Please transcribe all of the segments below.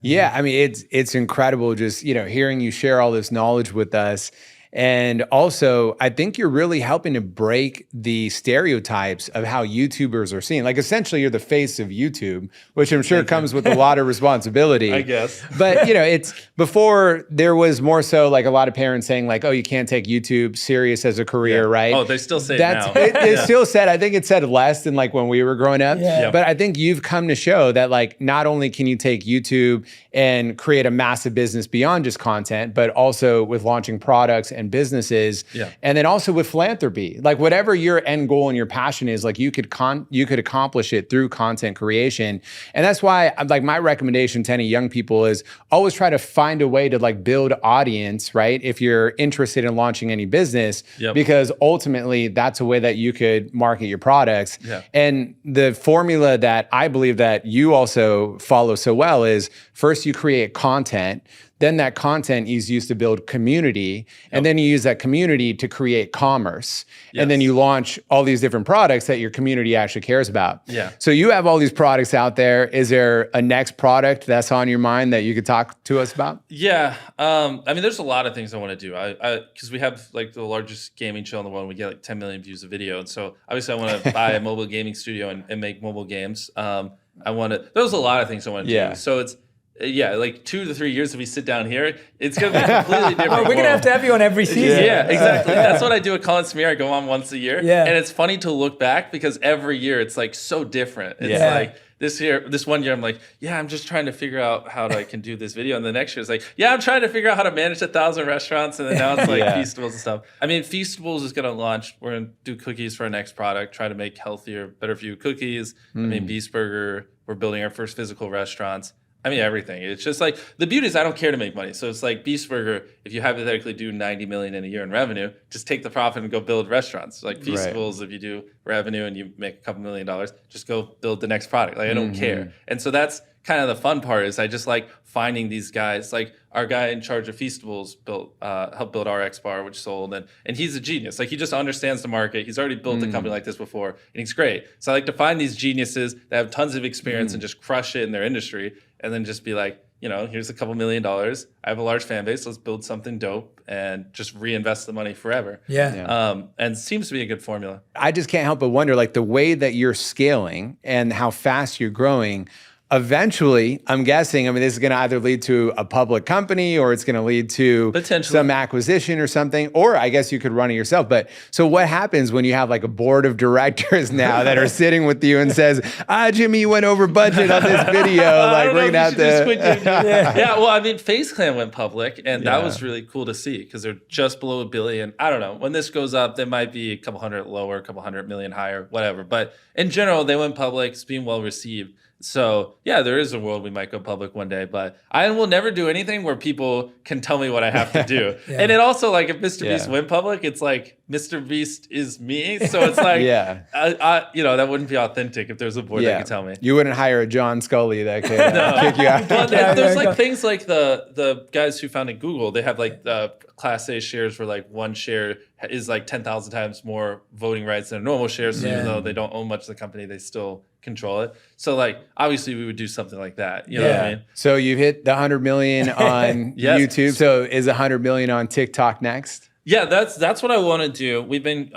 Yeah, I mean, it's incredible just, hearing you share all this knowledge with us. And also, I think you're really helping to break the stereotypes of how YouTubers are seen. Like, essentially, you're the face of YouTube, which I'm sure comes with a lot of responsibility. I guess. But, it's before there was more so like a lot of parents saying like, oh, you can't take YouTube serious as a career, right? Oh, they still say it now. It's still said, I think it said less than like when we were growing up. Yeah. But I think you've come to show that like, not only can you take YouTube and create a massive business beyond just content, but also with launching products and businesses. Yeah. And then also with philanthropy, like whatever your end goal and your passion is, like you could accomplish it through content creation. And that's why like my recommendation to any young people is always try to find a way to like build audience, right? If you're interested in launching any business, because ultimately that's a way that you could market your products. Yeah. And the formula that I believe that you also follow so well is first you create content, then that content is used to build community, and then you use that community to create commerce. And then you launch all these different products that your community actually cares about. Yeah. So you have all these products out there. Is there a next product that's on your mind that you could talk to us about? Yeah. I mean, there's a lot of things I want to do. Because we have like the largest gaming show in the world. We get like 10 million views a video. And so obviously I want to buy a mobile gaming studio and make mobile games. There's a lot of things I want to do. So it's, like 2 to 3 years if we sit down here, it's going to be completely different. We're going to have you on every season. Yeah, exactly. That's what I do at Colin Smear. I go on once a year. Yeah. And it's funny to look back because every year it's like so different. It's like this one year I'm like, I'm just trying to figure out how I can do this video. And the next year it's like, I'm trying to figure out how to manage 1,000 restaurants. And then now it's like Feastables and stuff. I mean, Feastables is going to launch. We're going to do cookies for our next product, try to make healthier, better for you cookies. I mean, Beast Burger. We're building our first physical restaurants. I mean, everything. It's just like, the beauty is I don't care to make money. So it's like Beast Burger, if you hypothetically do 90 million in a year in revenue, just take the profit and go build restaurants. Like Feastables, if you do revenue and you make a couple $1 million, just go build the next product. Like, I don't care. And so that's kind of the fun part is I just like finding these guys. Like our guy in charge of Feastables helped build RX Bar, which sold, and he's a genius. Like he just understands the market. He's already built a company like this before, and he's great. So I like to find these geniuses that have tons of experience and just crush it in their industry, and then just be like, here's a couple $1 million. I have a large fan base. Let's build something dope and just reinvest the money forever. And it seems to be a good formula. I just can't help but wonder, like the way that you're scaling and how fast you're growing. Eventually, I'm guessing, this is going to either lead to a public company or it's going to lead to some acquisition or something, or I guess you could run it yourself. But so what happens when you have like a board of directors now that are sitting with you and says, Jimmy, you went over budget on this video. Like we're going to have to. Well, Face Clan went public and that was really cool to see because they're just below $1 billion. I don't know. When this goes up, they might be a couple hundred lower, a couple 100 million higher, whatever. But in general, they went public. It's being well received. So there is a world we might go public one day, but I will never do anything where people can tell me what I have to do. And it also, like, if Mr. Beast went public, it's like Mr. Beast is me. So it's like, that wouldn't be authentic if there's a board that could tell me. You wouldn't hire a John Scully that could kick you out. But there's like things like the guys who founded Google, they have like the Class A shares where like one share is like 10,000 times more voting rights than a normal share. So even though they don't own much of the company, they still control it. So like obviously we would do something like that. You know what I mean? So you've hit the 100 million on YouTube. So is 100 million on TikTok next? Yeah, that's what I want to do. We've been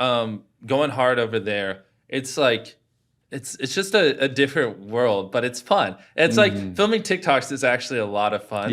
going hard over there. It's like it's just a different world, but it's fun. It's like filming TikToks is actually a lot of fun.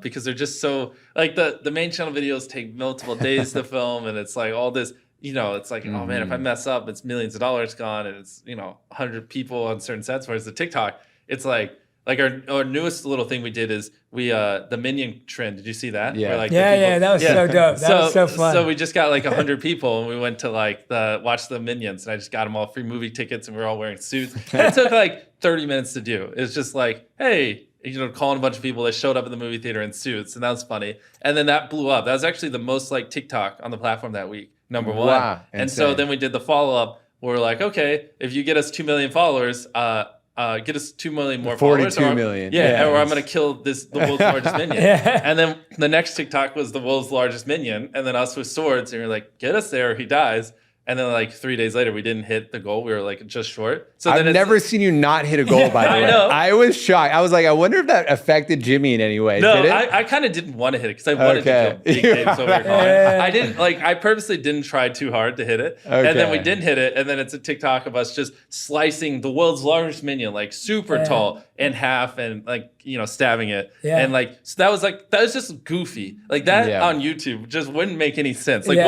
Because they're just so like the main channel videos take multiple days to film, and it's like all this. It's like, oh man, if I mess up, it's millions of dollars gone, and it's 100 people on certain sets. Whereas the TikTok, it's like our newest little thing we did is we the minion trend. Did you see that? That was so dope. That was so fun. So we just got like 100 people, and we went to like watch the Minions, and I just got them all free movie tickets, and we were all wearing suits. And it took like 30 minutes to do. It's just like, hey, calling a bunch of people that showed up in the movie theater in suits, and that was funny. And then that blew up. That was actually the most like TikTok on the platform that week. Number one. Wow, and so then we did the follow-up. We're like, okay, if you get us 2 million followers, get us 2 million more 42 followers. million. Or I'm going to kill the world's largest minion. And then the next TikTok was the world's largest minion. And then us with swords. And you're like, get us there or he dies. And then like 3 days later, we didn't hit the goal. We were like just short. So I've never seen you not hit a goal, by the way. Know. I was shocked. I was like, I wonder if that affected Jimmy in any way. No, Did it? I kind of didn't want to hit it because I wanted to kill big names over here. I didn't I purposely didn't try too hard to hit it. Okay. And then we didn't hit it. And then it's a TikTok of us just slicing the world's largest minion, like super tall, in half and like, stabbing it. Yeah. And like, so that was just goofy. Like that on YouTube just wouldn't make any sense. Like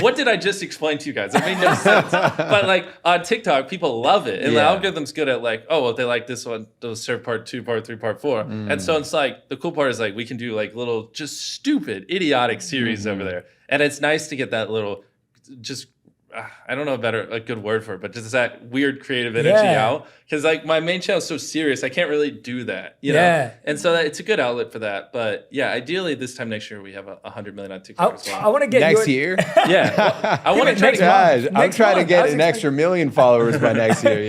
what did I just explain to you guys? It made no sense. But like on TikTok, people love it. And the algorithm's good at like, oh, well, they like this one, those serve part 2, part 3, part 4. And so it's like, the cool part is like, we can do like little, just stupid, idiotic series over there. And it's nice to get that little, just, I don't know a good word for it, but just that weird creative energy out. Because like my main channel is so serious, I can't really do that, you know? And so it's a good outlet for that. But yeah, ideally this time next year we have 100 million on TikTok as well. I want to get next year. Yeah, well, I want to try to. I'm trying to get an extra million followers by next year.